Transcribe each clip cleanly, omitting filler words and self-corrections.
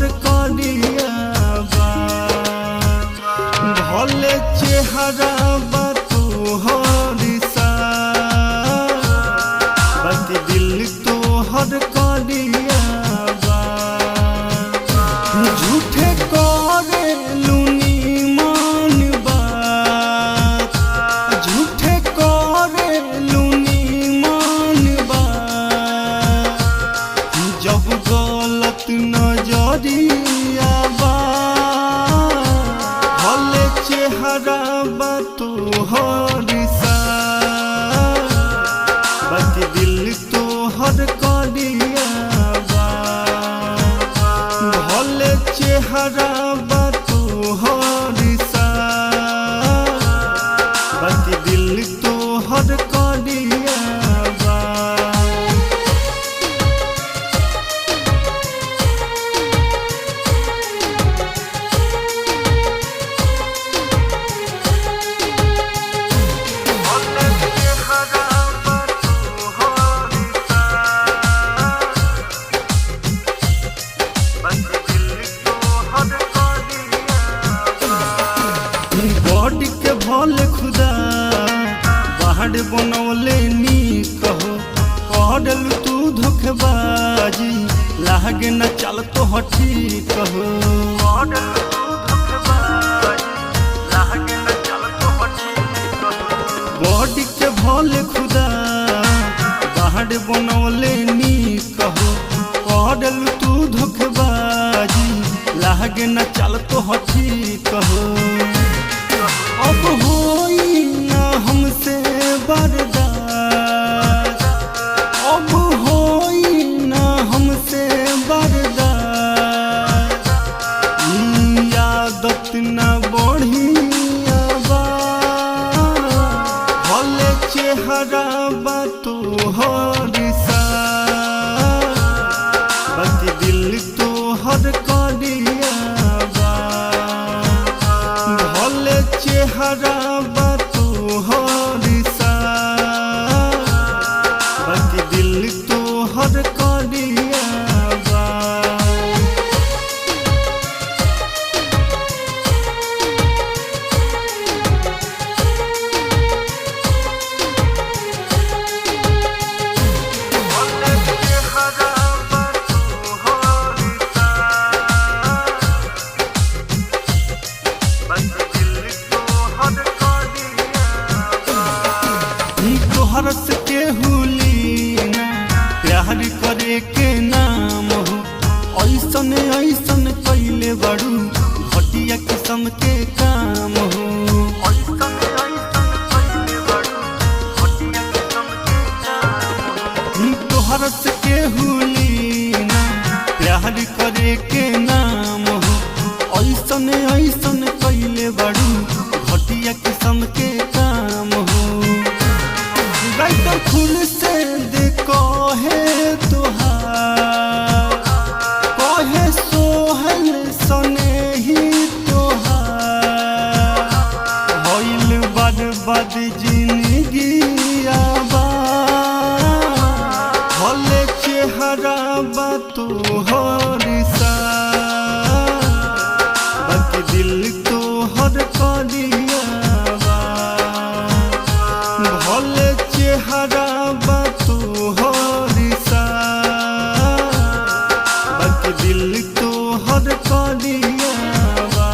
तोहर करिया बा भले चेहरा बा तोहर सा बाकी दिल तोहर करिया बा झूठे करे लूनी मान बात झूठे करे लूनी मान बात जब गलत नजरिया बा भले चेहरा बा तोहर सा बाकी दिल तोहर करिया बा भले चेहरा बा तोहर सा बाकी दिल तोहर करिया बा बॉडी के भले खुदा बाहर बनौले नी कहो कहल तू धोखेबाजी लागे न चल तो हठी कहो बॉडी के भले खुदा बाहर बनौले नी कहो कहल तू धोखेबाजी लागे न चल तो हठी कहो अब होई ना हमसे बर्दाश्त अब होई ना हमसे बर्दाश्त आदत न बढ़िया बा भले चेहरा बा तोहर सा बाकी दिल तोहर करिया बा भले चेहरा बा तोहर सा बाकी दिल तोहर करिया बा तोहर से केहुली ना प्यार करे के नाम हो ऐसन ऐसन कैले बड़ू घटिया किस्म के काम हो तोहर से केहुली ना प्यार करे के नाम हो ऐसन ऐसन कैले बड़ू घटिया किस्म के काम हो राइटर खुल से देखो है तोहार कहे सोहल सने ही तोहार होइल बर्बाद जिंदगी आबा भले चेहरा बा तोहर सा बाकी दिल तोहर करिया बा भले चेहरा बा तोहर सा बाकी दिल तोहर करिया बा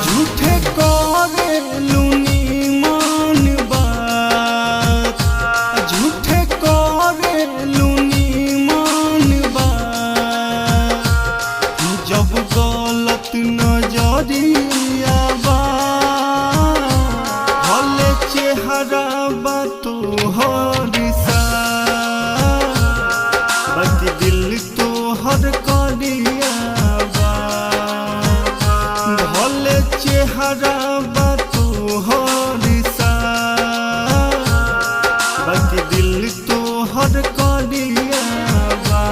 झूठे करे लूनी मान बात झूठे करे लूनी मान बात जब गलत नजरिया बा भले चेहरा बा तोहर सा बाकी दिल तोहर करिया बा भले चेहरा बा तोहर सा बाकी दिल तोहर करिया बा।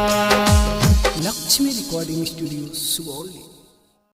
Lakshmi recording studio Sugauli.